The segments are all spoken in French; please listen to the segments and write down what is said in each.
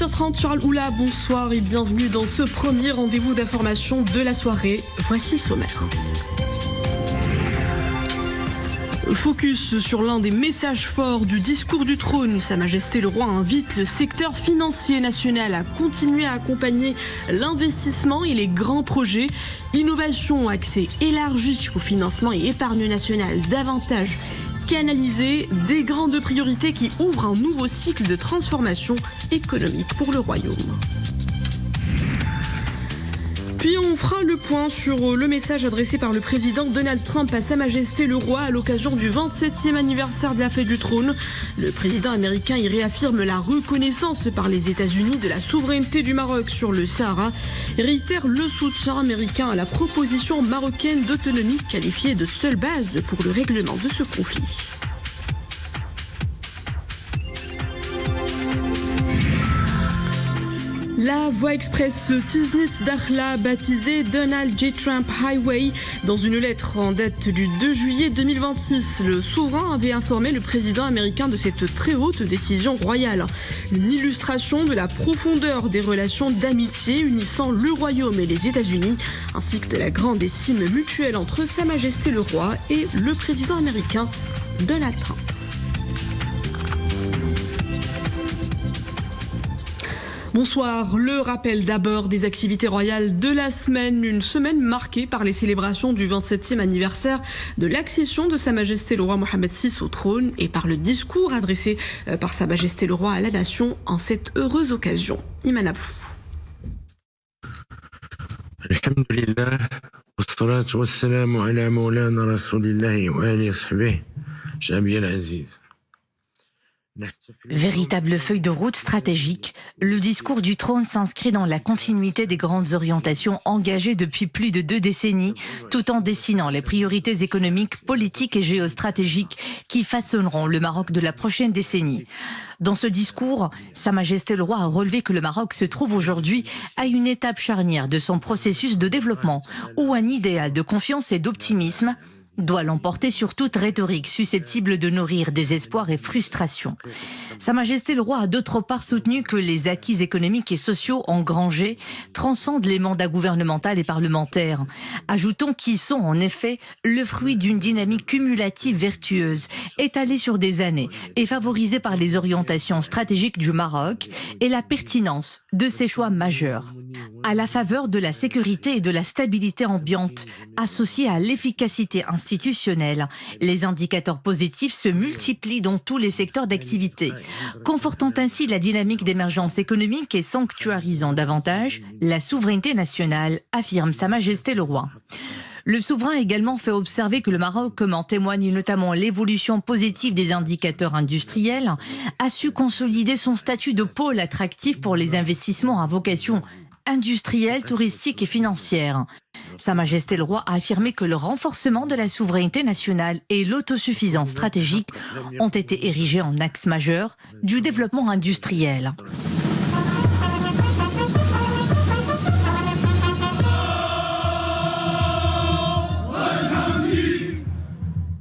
8h30 sur Al-Oula, bonsoir et bienvenue dans ce premier rendez-vous d'information de la soirée. Voici le sommaire. Focus sur l'un des messages forts du discours du trône. Sa Majesté le Roi invite le secteur financier national à continuer à accompagner l'investissement et les grands projets. Innovation, accès élargi au financement et épargne nationale davantage canalisée, des grandes priorités qui ouvrent un nouveau cycle de transformation économique pour le Royaume. Puis on fera le point sur le message adressé par le président Donald Trump à Sa Majesté le Roi à l'occasion du 27e anniversaire de la fête du trône. Le président américain y réaffirme la reconnaissance par les États-Unis de la souveraineté du Maroc sur le Sahara et réitère le soutien américain à la proposition marocaine d'autonomie qualifiée de seule base pour le règlement de ce conflit. La voie express Tiznit-Dakhla, baptisée Donald J. Trump Highway, dans une lettre en date du 2 juillet 2026, le souverain avait informé le président américain de cette très haute décision royale. Une illustration de la profondeur des relations d'amitié unissant le Royaume et les États-Unis, ainsi que de la grande estime mutuelle entre Sa Majesté le Roi et le président américain Donald Trump. Bonsoir, le rappel d'abord des activités royales de la semaine. Une semaine marquée par les célébrations du 27e anniversaire de l'accession de Sa Majesté le Roi Mohammed VI au trône et par le discours adressé par Sa Majesté le Roi à la nation en cette heureuse occasion. Iman Abou. Alhamdulillah, wassalatu wassalamu ala maulana rasulillahi wa alihi wa sahbihi, Jabi al-Aziz. Véritable feuille de route stratégique, le discours du trône s'inscrit dans la continuité des grandes orientations engagées depuis plus de 2 décennies, tout en dessinant les priorités économiques, politiques et géostratégiques qui façonneront le Maroc de la prochaine décennie. Dans ce discours, Sa Majesté le Roi a relevé que le Maroc se trouve aujourd'hui à une étape charnière de son processus de développement, où un idéal de confiance et d'optimisme doit l'emporter sur toute rhétorique susceptible de nourrir désespoir et frustration. Sa Majesté le Roi a d'autre part soutenu que les acquis économiques et sociaux engrangés transcendent les mandats gouvernementaux et parlementaires. Ajoutons qu'ils sont en effet le fruit d'une dynamique cumulative vertueuse, étalée sur des années et favorisée par les orientations stratégiques du Maroc et la pertinence de ses choix majeurs. À la faveur de la sécurité et de la stabilité ambiante, associée à l'efficacité institutionnelle, les indicateurs positifs se multiplient dans tous les secteurs d'activité, confortant ainsi la dynamique d'émergence économique et sanctuarisant davantage la souveraineté nationale, affirme Sa Majesté le Roi. Le souverain a également fait observer que le Maroc, comme en témoigne notamment l'évolution positive des indicateurs industriels, a su consolider son statut de pôle attractif pour les investissements à vocation industrielle, touristique et financière. Sa Majesté le Roi a affirmé que le renforcement de la souveraineté nationale et l'autosuffisance stratégique ont été érigés en axes majeurs du développement industriel.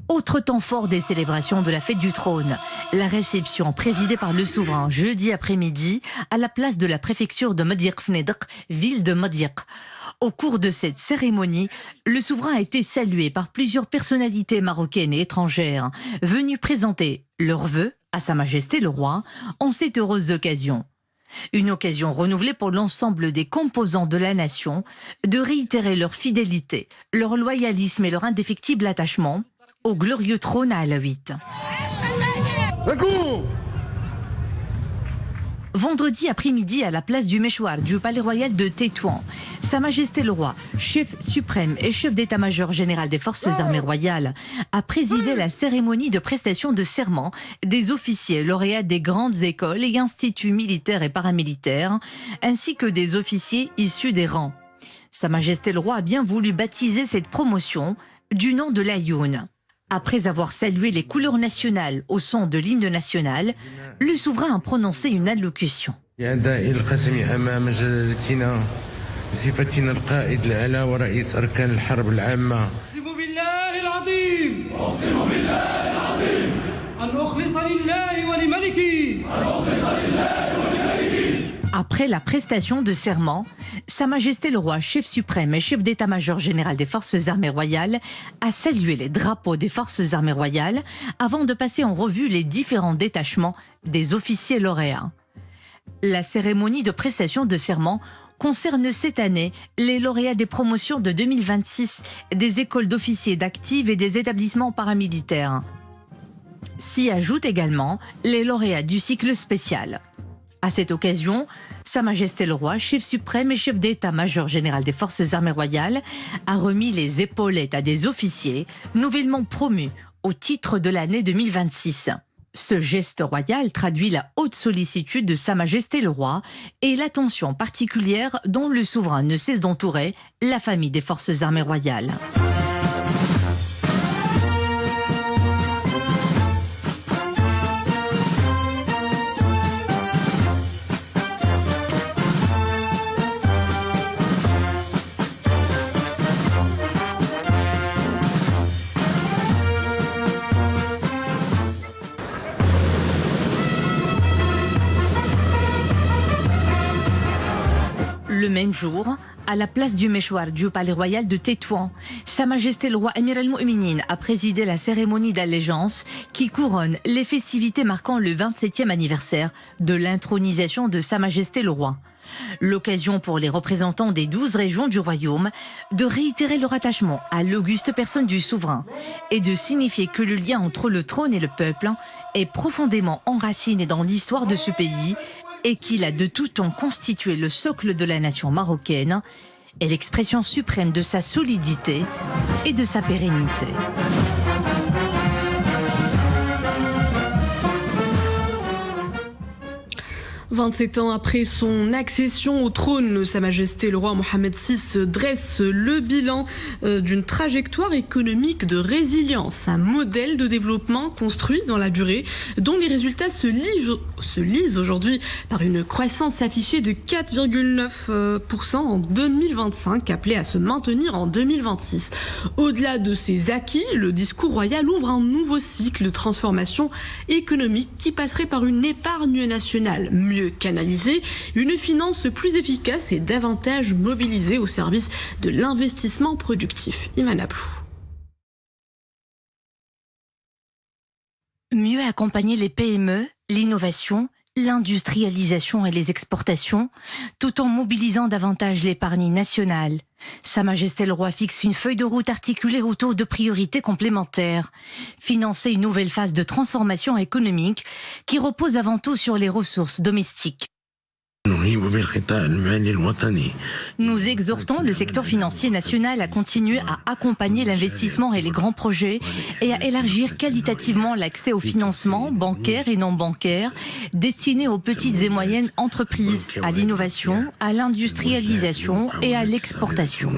Autre temps fort des célébrations de la fête du trône, la réception présidée par le souverain jeudi après-midi à la place de la préfecture de Madiq-Fnedq, ville de Madiq. Au cours de cette cérémonie, le souverain a été salué par plusieurs personnalités marocaines et étrangères venues présenter leurs vœux à Sa Majesté le Roi en cette heureuse occasion. Une occasion renouvelée pour l'ensemble des composants de la nation de réitérer leur fidélité, leur loyalisme et leur indéfectible attachement au glorieux trône à Alaouite. Vendredi après-midi, à la place du Méchoir du Palais Royal de Tétouan, Sa Majesté le Roi, chef suprême et chef d'état-major général des Forces armées royales, a présidé la cérémonie de prestation de serment des officiers lauréats des grandes écoles et instituts militaires et paramilitaires, ainsi que des officiers issus des rangs. Sa Majesté le Roi a bien voulu baptiser cette promotion du nom de l'Aïoun. Après avoir salué les couleurs nationales au son de l'hymne national, le souverain a prononcé une allocution. Après la prestation de serment, Sa Majesté le Roi, chef suprême et chef d'état-major général des Forces armées royales, a salué les drapeaux des Forces armées royales avant de passer en revue les différents détachements des officiers lauréats. La cérémonie de prestation de serment concerne cette année les lauréats des promotions de 2026 des écoles d'officiers d'active et des établissements paramilitaires. S'y ajoutent également les lauréats du cycle spécial. À cette occasion, Sa Majesté le Roi, chef suprême et chef d'état-major général des Forces armées royales, a remis les épaulettes à des officiers nouvellement promus au titre de l'année 2026. Ce geste royal traduit la haute sollicitude de Sa Majesté le Roi et l'attention particulière dont le souverain ne cesse d'entourer la famille des Forces armées royales. Le même jour, à la place du Méchoir du Palais Royal de Tétouan, Sa Majesté le Roi Émir al-Mouminin a présidé la cérémonie d'allégeance qui couronne les festivités marquant le 27e anniversaire de l'intronisation de Sa Majesté le Roi. L'occasion pour les représentants des 12 régions du royaume de réitérer leur attachement à l'auguste personne du souverain et de signifier que le lien entre le trône et le peuple est profondément enraciné dans l'histoire de ce pays et qu'il a de tout temps constitué le socle de la nation marocaine et l'expression suprême de sa solidité et de sa pérennité. 27 ans après son accession au trône, Sa Majesté le roi Mohamed VI dresse le bilan d'une trajectoire économique de résilience, un modèle de développement construit dans la durée, dont les résultats se lisent aujourd'hui par une croissance affichée de 4,9% en 2025, appelée à se maintenir en 2026. Au-delà de ces acquis, le discours royal ouvre un nouveau cycle de transformation économique qui passerait par une épargne nationale mieux canalisée, une finance plus efficace et davantage mobilisée au service de l'investissement productif. Iman Ablou. Mieux accompagner les PME, l'innovation, l'industrialisation et les exportations, tout en mobilisant davantage l'épargne nationale. Sa Majesté le Roi fixe une feuille de route articulée autour de priorités complémentaires. Financer une nouvelle phase de transformation économique qui repose avant tout sur les ressources domestiques. Nous exhortons le secteur financier national à continuer à accompagner l'investissement et les grands projets et à élargir qualitativement l'accès au financement bancaire et non bancaire destiné aux petites et moyennes entreprises, à l'innovation, à l'industrialisation et à l'exportation.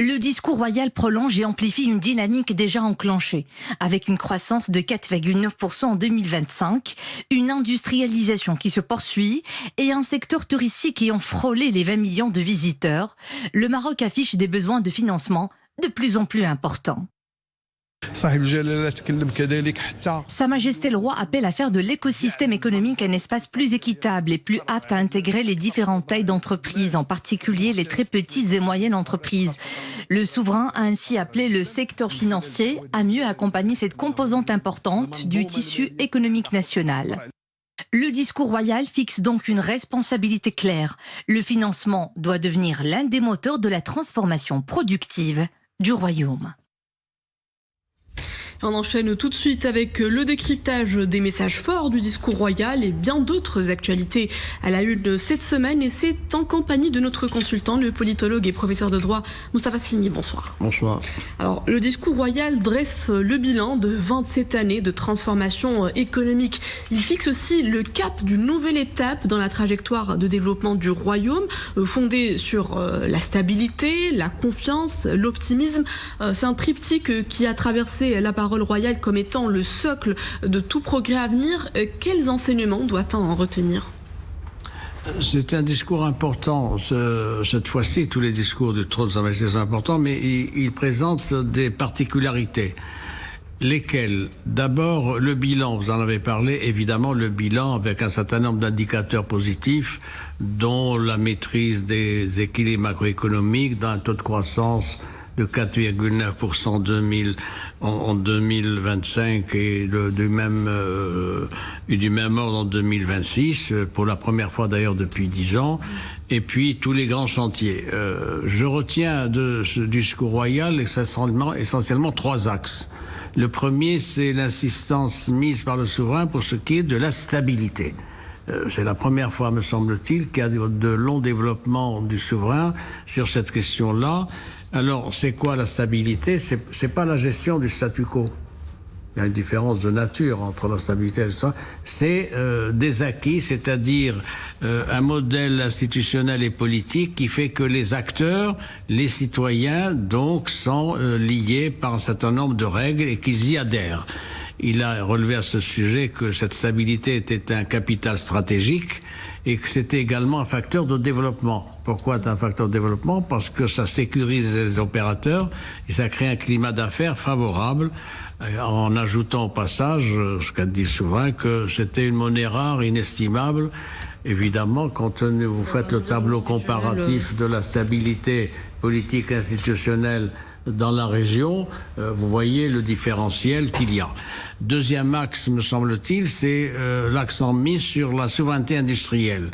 Le discours royal prolonge et amplifie une dynamique déjà enclenchée, avec une croissance de 4,9% en 2025, une industrialisation qui se poursuit et un secteur touristique ayant frôlé les 20 millions de visiteurs. Le Maroc affiche des besoins de financement de plus en plus importants. Sa Majesté le Roi appelle à faire de l'écosystème économique un espace plus équitable et plus apte à intégrer les différentes tailles d'entreprises, en particulier les très petites et moyennes entreprises. Le souverain a ainsi appelé le secteur financier à mieux accompagner cette composante importante du tissu économique national. Le discours royal fixe donc une responsabilité claire. Le financement doit devenir l'un des moteurs de la transformation productive du royaume. On enchaîne tout de suite avec le décryptage des messages forts du discours royal et bien d'autres actualités à la une cette semaine. Et c'est en compagnie de notre consultant, le politologue et professeur de droit, Moustapha Sahimi. Bonsoir. Bonsoir. Alors, le discours royal dresse le bilan de 27 années de transformation économique. Il fixe aussi le cap d'une nouvelle étape dans la trajectoire de développement du royaume, fondée sur la stabilité, la confiance, l'optimisme. C'est un triptyque qui a traversé la parole royale comme étant le socle de tout progrès à venir. Quels enseignements doit-on en retenir ? C'est un discours important. Cette fois-ci, tous les discours du trône sont importants, mais ils présentent des particularités. Lesquels? D'abord, le bilan, vous en avez parlé, évidemment, le bilan avec un certain nombre d'indicateurs positifs, dont la maîtrise des équilibres macroéconomiques, d'un taux de croissance de 4,9% en 2025 et du même ordre en 2026, pour la première fois d'ailleurs depuis 10 ans, et puis tous les grands chantiers. Je retiens de ce discours royal essentiellement 3 axes. Le premier, c'est l'insistance mise par le souverain pour ce qui est de la stabilité. C'est la première fois, me semble-t-il, qu'il y a de longs développements du souverain sur cette question-là. Alors, c'est quoi la stabilité? C'est pas la gestion du statu quo. Il y a une différence de nature entre la stabilité et le souverain. C'est des acquis, c'est-à-dire un modèle institutionnel et politique qui fait que les acteurs, les citoyens, donc, sont liés par un certain nombre de règles et qu'ils y adhèrent. Il a relevé à ce sujet que cette stabilité était un capital stratégique et que c'était également un facteur de développement. Pourquoi c'est un facteur de développement? Parce que ça sécurise les opérateurs et ça crée un climat d'affaires favorable, en ajoutant au passage, ce qu'a dit le souverain, que c'était une monnaie rare, inestimable. Évidemment, quand vous faites le tableau comparatif de la stabilité politique institutionnelle dans la région, vous voyez le différentiel qu'il y a. Deuxième axe, me semble-t-il, c'est l'accent mis sur la souveraineté industrielle.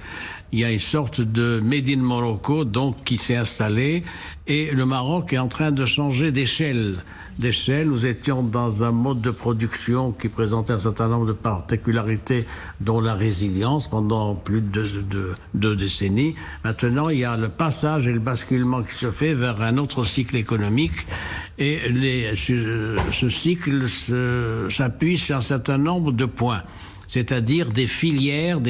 Il y a une sorte de Made in Morocco, donc, qui s'est installé, et le Maroc est en train de changer d'échelle. Nous étions dans un mode de production qui présentait un certain nombre de particularités, dont la résilience pendant plus de 2 décennies. Maintenant, il y a le passage et le basculement qui se fait vers un autre cycle économique. Et ce cycle s'appuie sur un certain nombre de points, c'est-à-dire des filières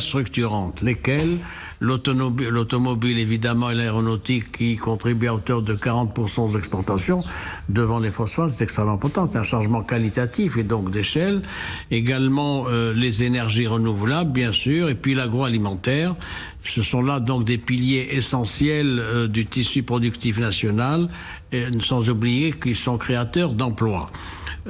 structurantes, lesquelles l'automobile évidemment et l'aéronautique qui contribuent à hauteur de 40% aux exportations devant les phosphates, c'est extrêmement important, c'est un changement qualitatif et donc d'échelle. Également les énergies renouvelables bien sûr, et puis l'agroalimentaire. Ce sont là donc des piliers essentiels du tissu productif national, sans oublier qu'ils sont créateurs d'emplois.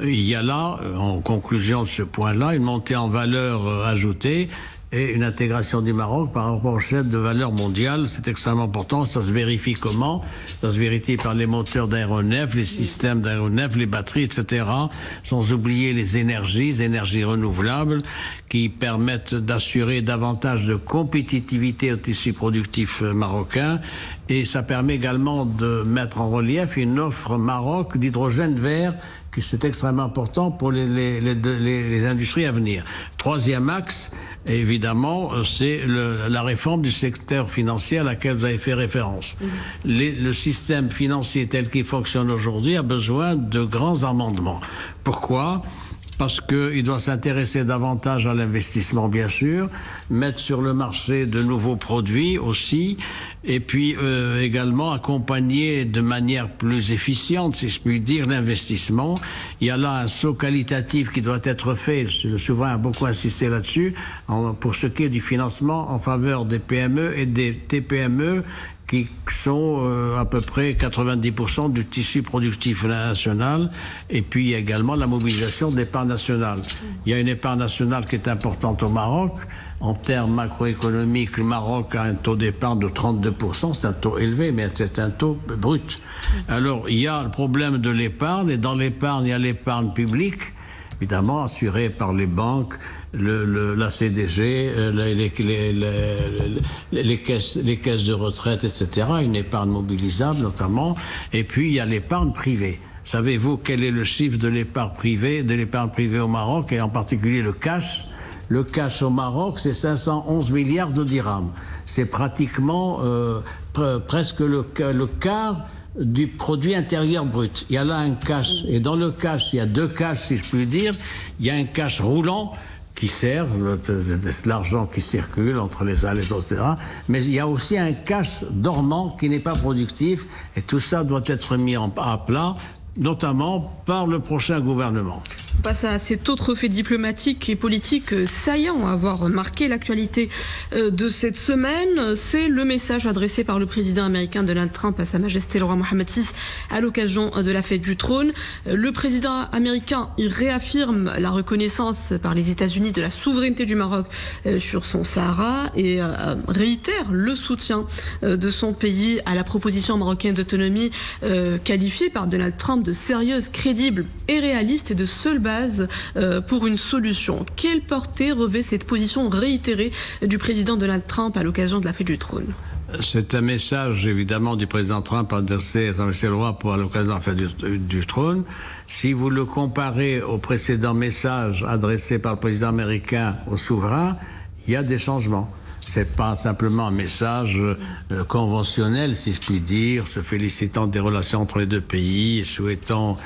Il y a là, en conclusion de ce point-là, une montée en valeur ajoutée et une intégration du Maroc par rapport aux chaînes de valeur mondiale. C'est extrêmement important. Ça se vérifie comment? Ça se vérifie par les moteurs d'aéronefs, les systèmes d'aéronefs, les batteries, etc. Sans oublier les énergies renouvelables qui permettent d'assurer davantage de compétitivité au tissu productif marocain. Et ça permet également de mettre en relief une offre Maroc d'hydrogène vert, qui c'est extrêmement important pour les industries à venir. Troisième axe, évidemment, c'est la réforme du secteur financier à laquelle vous avez fait référence. Le système financier tel qu'il fonctionne aujourd'hui a besoin de grands amendements. Pourquoi ? Parce qu'il doit s'intéresser davantage à l'investissement, bien sûr, mettre sur le marché de nouveaux produits aussi, et puis également accompagner de manière plus efficiente, si je puis dire, l'investissement. Il y a là un saut qualitatif qui doit être fait, le souverain a beaucoup insisté là-dessus, pour ce qui est du financement en faveur des PME et des TPME, qui sont à peu près 90% du tissu productif national, et puis il y a également la mobilisation de l'épargne nationale. Il y a une épargne nationale qui est importante au Maroc. En termes macroéconomiques, le Maroc a un taux d'épargne de 32%, c'est un taux élevé, mais c'est un taux brut. Alors il y a le problème de l'épargne, et dans l'épargne, il y a l'épargne publique, évidemment assurée par les banques, la CDG, les caisses de retraite, etc., une épargne mobilisable notamment, et puis il y a l'épargne privée. Savez-vous quel est le chiffre de l'épargne privée au Maroc, et en particulier le cash? Le cash au Maroc, c'est 511 milliards de dirhams. C'est pratiquement presque le quart du produit intérieur brut. Il y a là un cash, et dans le cash, il y a 2 cash, si je puis dire. Il y a un cash roulant qui sert, l'argent qui circule entre les uns et les autres, etc. Mais il y a aussi un cash dormant qui n'est pas productif, et tout ça doit être mis à plat, notamment par le prochain gouvernement. On passe à cet autre fait diplomatique et politique saillant à avoir marqué l'actualité de cette semaine. C'est le message adressé par le président américain Donald Trump à Sa Majesté le roi Mohammed VI à l'occasion de la fête du trône. Le président américain il réaffirme la reconnaissance par les États-Unis de la souveraineté du Maroc sur son Sahara et réitère le soutien de son pays à la proposition marocaine d'autonomie qualifiée par Donald Trump de sérieuse, crédible et réaliste et de seule base pour une solution. Quelle portée revêt cette position réitérée du président Donald Trump à l'occasion de la fête du trône? C'est un message évidemment du président Trump adressé à Sa Majesté le roi pour à l'occasion de la fête du trône. Si vous le comparez au précédent message adressé par le président américain au souverain, il y a des changements. C'est pas simplement un message conventionnel, si je puis dire, se félicitant des relations entre les deux pays et souhaitant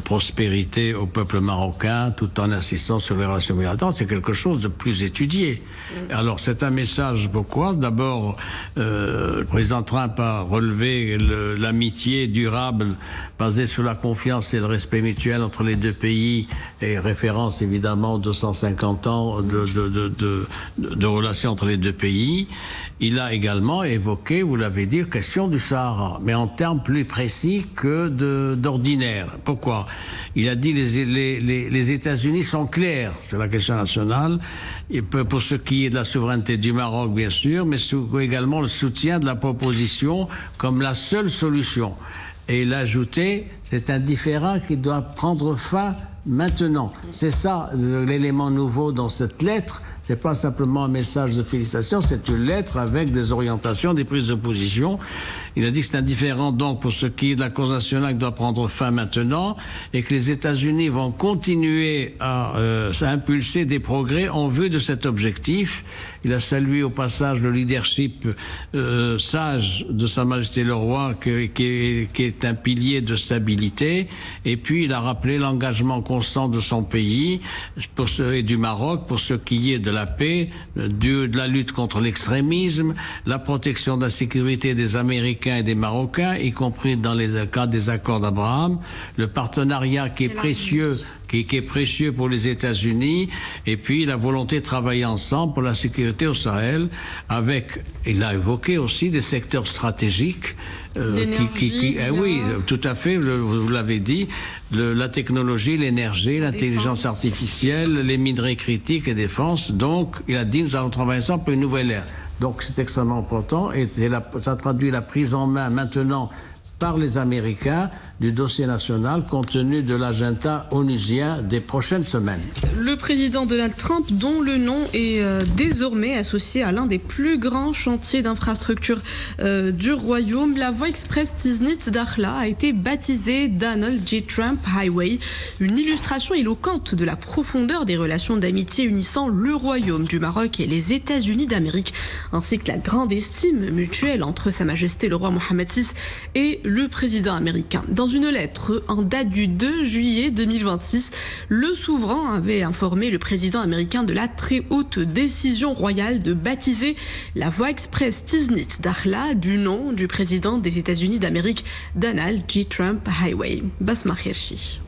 prospérité au peuple marocain tout en insistant sur les relations bilatérales. C'est quelque chose de plus étudié. Alors c'est un message, pourquoi? D'abord, le président Trump a relevé l'amitié durable basée sur la confiance et le respect mutuel entre les deux pays et référence évidemment 250 ans de relations entre les deux pays. Il a également évoqué, vous l'avez dit, la question du Sahara, mais en termes plus précis que d'ordinaire. Pourquoi? Il a dit les États-Unis sont clairs sur la question nationale, et pour ce qui est de la souveraineté du Maroc, bien sûr, mais également le soutien de la proposition comme la seule solution. Et il a ajouté, c'est un différend qui doit prendre fin maintenant. C'est ça l'élément nouveau dans cette lettre. C'est pas simplement un message de félicitations, c'est une lettre avec des orientations, des prises de position. Il a dit que c'est un différend donc pour ce qui est de la cause nationale qui doit prendre fin maintenant et que les États-Unis vont continuer à impulser des progrès en vue de cet objectif. Il a salué au passage le leadership sage de Sa Majesté le roi qui est un pilier de stabilité. Et puis il a rappelé l'engagement constant de son pays et du Maroc pour ce qui est de la paix, de la lutte contre l'extrémisme, la protection de la sécurité des Américains et des Marocains, y compris dans les cas des accords d'Abraham, le partenariat qui est précieux pour les États-Unis, et puis la volonté de travailler ensemble pour la sécurité au Sahel, il a évoqué aussi des secteurs stratégiques, oui, tout à fait, vous l'avez dit, la technologie, l'énergie, l'intelligence artificielle, les minerais critiques et défense. Donc, il a dit, nous allons travailler ensemble pour une nouvelle ère. Donc, c'est extrêmement important, et ça traduit la prise en main maintenant par les Américains du dossier national compte tenu de l'agenda onusien des prochaines semaines. Le président Donald Trump, dont le nom est désormais associé à l'un des plus grands chantiers d'infrastructure du royaume, la voie express Tiznit-Dakhla a été baptisée Donald J. Trump Highway, une illustration éloquente de la profondeur des relations d'amitié unissant le royaume du Maroc et les États-Unis d'Amérique, ainsi que la grande estime mutuelle entre Sa Majesté le roi Mohammed VI et le président américain. Dans une lettre en date du 2 juillet 2026, le souverain avait informé le président américain de la très haute décision royale de baptiser la voie express Tiznit-Dakhla du nom du président des États-Unis d'Amérique, Donald J. Trump Highway. Basma Khirchi.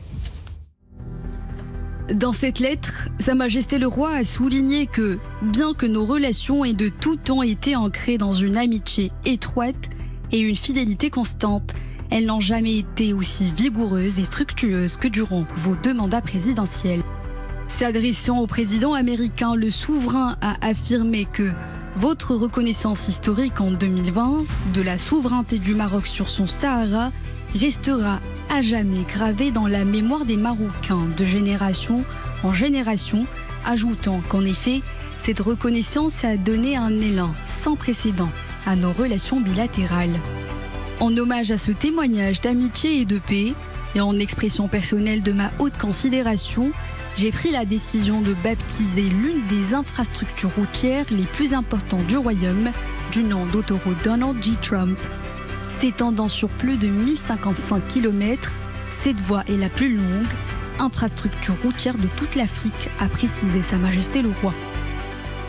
Dans cette lettre, Sa Majesté le roi a souligné que, bien que nos relations aient de tout temps été ancrées dans une amitié étroite et une fidélité constante, elles n'ont jamais été aussi vigoureuses et fructueuses que durant vos 2 mandats présidentiels. S'adressant au président américain, le souverain a affirmé que votre reconnaissance historique en 2020 de la souveraineté du Maroc sur son Sahara restera à jamais gravée dans la mémoire des Marocains de génération en génération, ajoutant qu'en effet, cette reconnaissance a donné un élan sans précédent à nos relations bilatérales. En hommage à ce témoignage d'amitié et de paix, et en expression personnelle de ma haute considération, j'ai pris la décision de baptiser l'une des infrastructures routières les plus importantes du royaume du nom d'autoroute Donald J. Trump. S'étendant sur plus de 1055 km, cette voie est la plus longue infrastructure routière de toute l'Afrique, a précisé Sa Majesté le roi.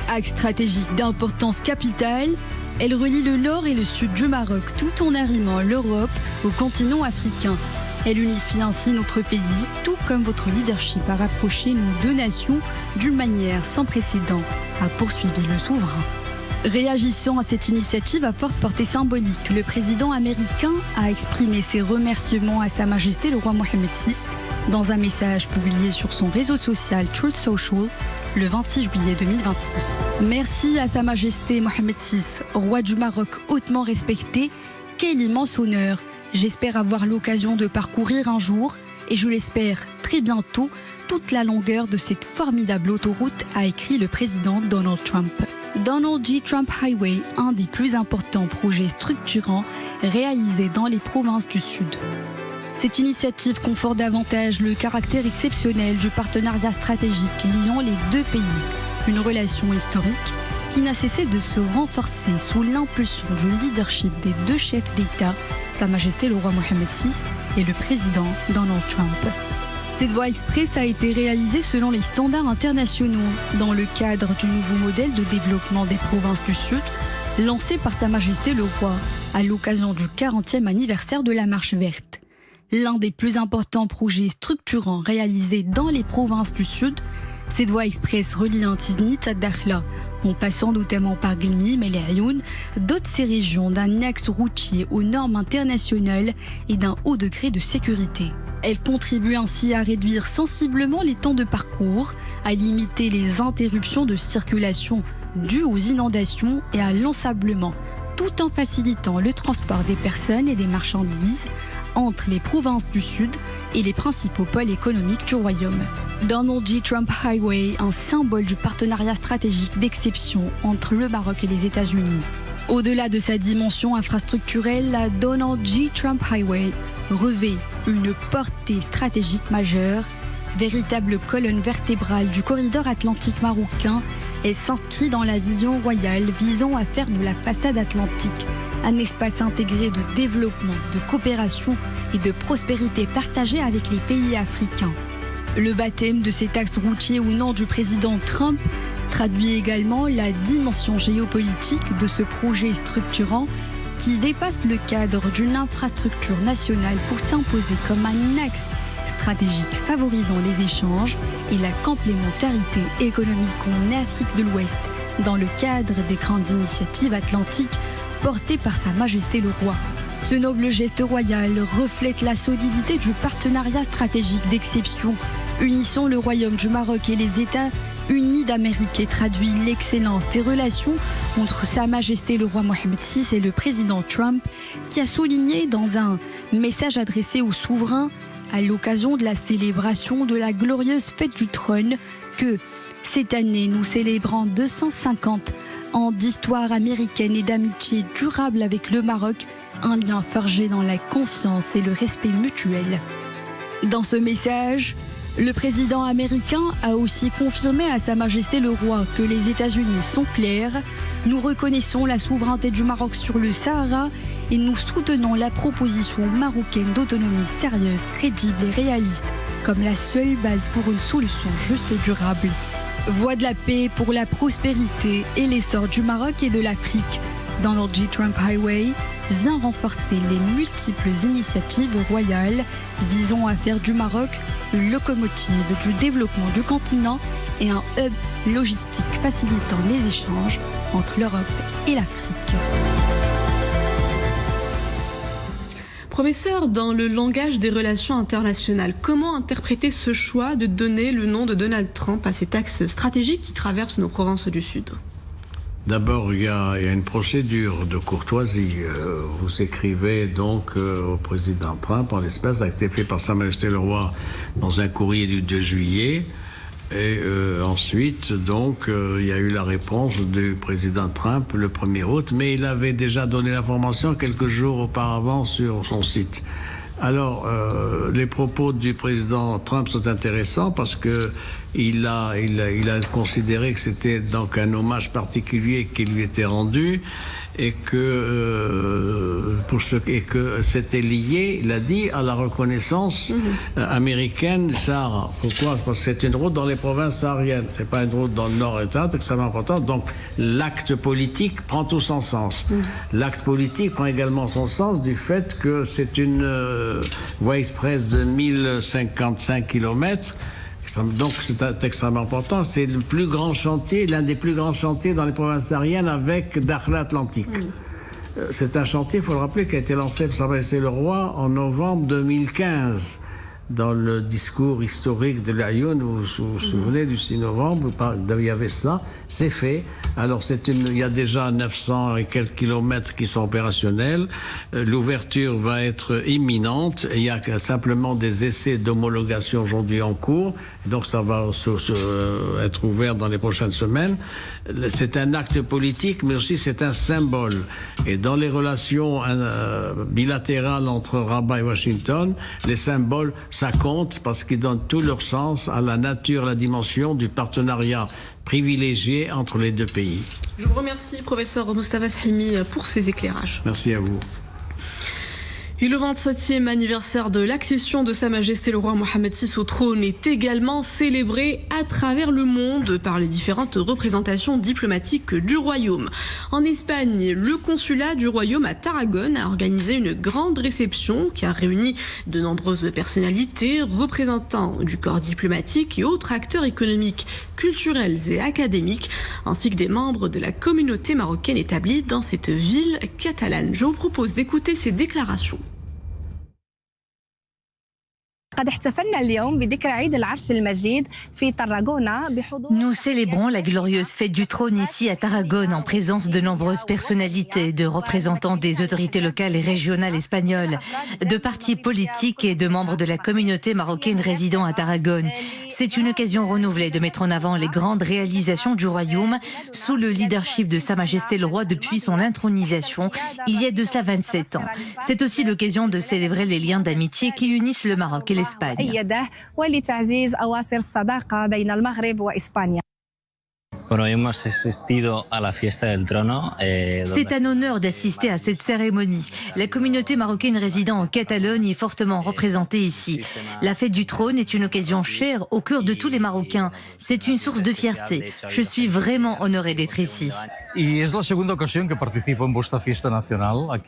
Axe stratégique d'importance capitale, elle relie le nord et le sud du Maroc tout en arrimant l'Europe au continent africain. Elle unifie ainsi notre pays, tout comme votre leadership a rapproché nos deux nations d'une manière sans précédent, a poursuivi le souverain. Réagissant à cette initiative à forte portée symbolique, le président américain a exprimé ses remerciements à Sa Majesté le roi Mohammed VI dans un message publié sur son réseau social Truth Social le 26 juillet 2026. Merci à Sa Majesté Mohammed VI, roi du Maroc hautement respecté. Quel immense honneur! J'espère avoir l'occasion de parcourir un jour, et je l'espère très bientôt, toute la longueur de cette formidable autoroute, a écrit le président Donald Trump. Donald J. Trump Highway, un des plus importants projets structurants réalisés dans les provinces du Sud. Cette initiative conforte davantage le caractère exceptionnel du partenariat stratégique liant les deux pays, une relation historique qui n'a cessé de se renforcer sous l'impulsion du leadership des deux chefs d'État, Sa Majesté le roi Mohammed VI et le président Donald Trump. Cette voie express a été réalisée selon les standards internationaux dans le cadre du nouveau modèle de développement des provinces du Sud lancé par Sa Majesté le roi à l'occasion du 40e anniversaire de la Marche verte. L'un des plus importants projets structurants réalisés dans les provinces du Sud, cette voie express reliant Tiznit à Dakhla, en passant notamment par Gilmim et Ayoun, dote ces régions d'un axe routier aux normes internationales et d'un haut degré de sécurité. Elle contribue ainsi à réduire sensiblement les temps de parcours, à limiter les interruptions de circulation dues aux inondations et à l'ensablement, tout en facilitant le transport des personnes et des marchandises entre les provinces du Sud et les principaux pôles économiques du royaume. Donald J. Trump Highway, un symbole du partenariat stratégique d'exception entre le Maroc et les États-Unis. Au-delà de sa dimension infrastructurelle, la Donald J. Trump Highway revêt une portée stratégique majeure, véritable colonne vertébrale du corridor atlantique marocain. Elle s'inscrit dans la vision royale visant à faire de la façade atlantique un espace intégré de développement, de coopération et de prospérité partagée avec les pays africains. Le baptême de cet axe routier au nom du président Trump traduit également la dimension géopolitique de ce projet structurant qui dépasse le cadre d'une infrastructure nationale pour s'imposer comme un axe stratégique favorisant les échanges et la complémentarité économique en Afrique de l'Ouest dans le cadre des grandes initiatives atlantiques portées par Sa Majesté le Roi. Ce noble geste royal reflète la solidité du partenariat stratégique d'exception unissant le Royaume du Maroc et les États-Unis d'Amérique et traduit l'excellence des relations entre Sa Majesté le Roi Mohammed VI et le président Trump, qui a souligné dans un message adressé au souverain à l'occasion de la célébration de la glorieuse fête du trône que cette année nous célébrons 250 ans d'histoire américaine et d'amitié durable avec le Maroc, un lien forgé dans la confiance et le respect mutuel. Dans ce message, le président américain a aussi confirmé à Sa Majesté le Roi que les États-Unis sont clairs. Nous reconnaissons la souveraineté du Maroc sur le Sahara et nous soutenons la proposition marocaine d'autonomie sérieuse, crédible et réaliste comme la seule base pour une solution juste et durable. Voie de la paix pour la prospérité et l'essor du Maroc et de l'Afrique. Donald J. Trump Highway vient renforcer les multiples initiatives royales visant à faire du Maroc une locomotive du développement du continent et un hub logistique facilitant les échanges entre l'Europe et l'Afrique. Professeur, dans le langage des relations internationales, comment interpréter ce choix de donner le nom de Donald Trump à cet axe stratégique qui traverse nos provinces du Sud ? D'abord, il y a une procédure de courtoisie. Vous écrivez donc au président Trump, en l'espèce, ça a été fait par Sa Majesté le Roi dans un courrier du 2 juillet. Et ensuite, donc, il y a eu la réponse du président Trump le 1er août, mais il avait déjà donné l'information quelques jours auparavant sur son site. Alors, les propos du président Trump sont intéressants parce que il a considéré que c'était donc un hommage particulier qui lui était rendu et que c'était lié, il a dit, à la reconnaissance américaine du Sahara. Pourquoi? Parce que c'est une route dans les provinces sahariennes, c'est pas une route dans le nord et c'est extrêmement important. Donc l'acte politique prend tout son sens. L'acte politique prend également son sens du fait que c'est une voie express de 1055 km. Donc c'est extrêmement important. C'est le plus grand chantier, l'un des plus grands chantiers dans les provinces sahariennes avec Dakhla Atlantique. C'est un chantier, il faut le rappeler, qui a été lancé par Sa Majesté le Roi en novembre 2015. Dans le discours historique de l'Ayoun, vous vous souvenez du 6 novembre, il y avait ça, c'est fait. Alors il y a déjà 900 et quelques kilomètres qui sont opérationnels. L'ouverture va être imminente. Il y a simplement des essais d'homologation aujourd'hui en cours. Donc ça va être ouvert dans les prochaines semaines. C'est un acte politique, mais aussi c'est un symbole. Et dans les relations bilatérales entre Rabat et Washington, les symboles, ça compte parce qu'ils donnent tout leur sens à la nature, la dimension du partenariat privilégié entre les deux pays. Je vous remercie, professeur Mostafa Sahimi, pour ces éclairages. Merci à vous. Et le 27e anniversaire de l'accession de Sa Majesté le Roi Mohammed VI au trône est également célébré à travers le monde par les différentes représentations diplomatiques du royaume. En Espagne, le consulat du royaume à Tarragone a organisé une grande réception qui a réuni de nombreuses personnalités, représentants du corps diplomatique et autres acteurs économiques, culturels et académiques, ainsi que des membres de la communauté marocaine établie dans cette ville catalane. Je vous propose d'écouter ces déclarations. Nous célébrons la glorieuse fête du trône ici à Tarragone en présence de nombreuses personnalités, de représentants des autorités locales et régionales espagnoles, de partis politiques et de membres de la communauté marocaine résidant à Tarragone. C'est une occasion renouvelée de mettre en avant les grandes réalisations du royaume sous le leadership de Sa Majesté le Roi depuis son intronisation il y a de cela 27 ans. C'est aussi l'occasion de célébrer les liens d'amitié qui unissent le Maroc et l'Espagne. C'est un honneur d'assister à cette cérémonie. La communauté marocaine résidant en Catalogne est fortement représentée ici. La fête du trône est une occasion chère au cœur de tous les Marocains. C'est une source de fierté. Je suis vraiment honorée d'être ici.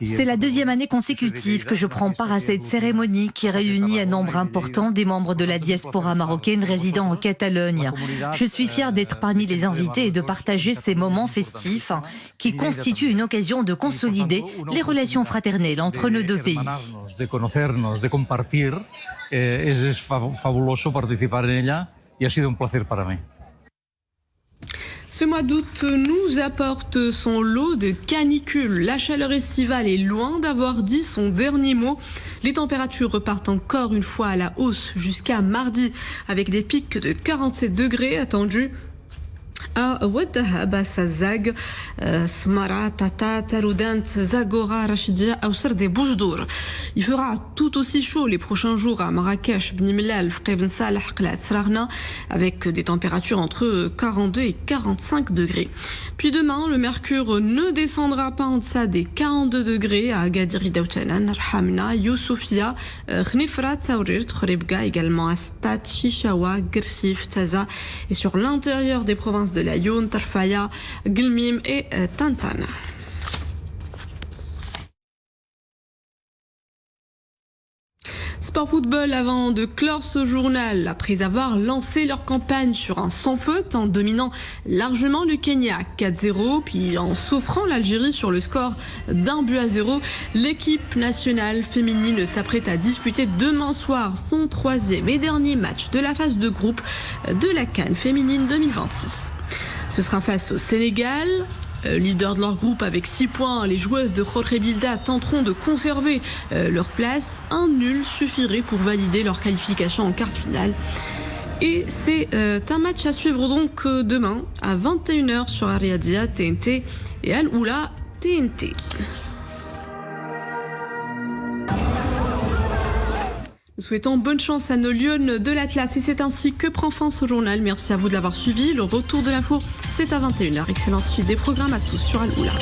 C'est la deuxième année consécutive que je prends part à cette cérémonie qui réunit un nombre important des membres de la diaspora marocaine résidant en Catalogne. Je suis fière d'être parmi les invités et de partager ces moments festifs qui constituent une occasion de consolider les relations fraternelles entre nos deux pays. Ce mois d'août nous apporte son lot de canicules. La chaleur estivale est loin d'avoir dit son dernier mot. Les températures repartent encore une fois à la hausse jusqu'à mardi avec des pics de 47 degrés attendus à Ouaddahab, à Sazag, Smara, Tata, Taroudant, Zagora, Rachidia, Aoussard et Boujdour. Il fera tout aussi chaud les prochains jours à Marrakech, Bni Mellal, Fqi Ben Saleh, Qlat Srarna, avec des températures entre 42 et 45 degrés. Puis demain, le mercure ne descendra pas en deçà des 42 degrés à Agadir, Daoutanan, Rhamna, Youssoufia, Khnifra, Taourir, Khoribga, également à Stad, Chichawa, Gersif, Taza, et sur l'intérieur des provinces de l'Ayoun, Tarfaya, Gilmim et Tantana. Sport football avant de clore ce journal. Après avoir lancé leur campagne sur un sans faute en dominant largement le Kenya 4-0, puis en s'offrant l'Algérie sur le score d'1-0, l'équipe nationale féminine s'apprête à disputer demain soir son troisième et dernier match de la phase de groupe de la CAN féminine 2026. Ce sera face au Sénégal. Leader de leur groupe avec 6 points, les joueuses de Jorge Bilda tenteront de conserver leur place. Un nul suffirait pour valider leur qualification en quart de finale. Et c'est un match à suivre donc demain à 21h sur Ariadia TNT et Al Oula TNT. Nous souhaitons bonne chance à nos Lionnes de l'Atlas et c'est ainsi que prend fin ce journal. Merci à vous de l'avoir suivi. Le retour de l'info, c'est à 21h. Excellente suite des programmes à tous sur Al-Oula.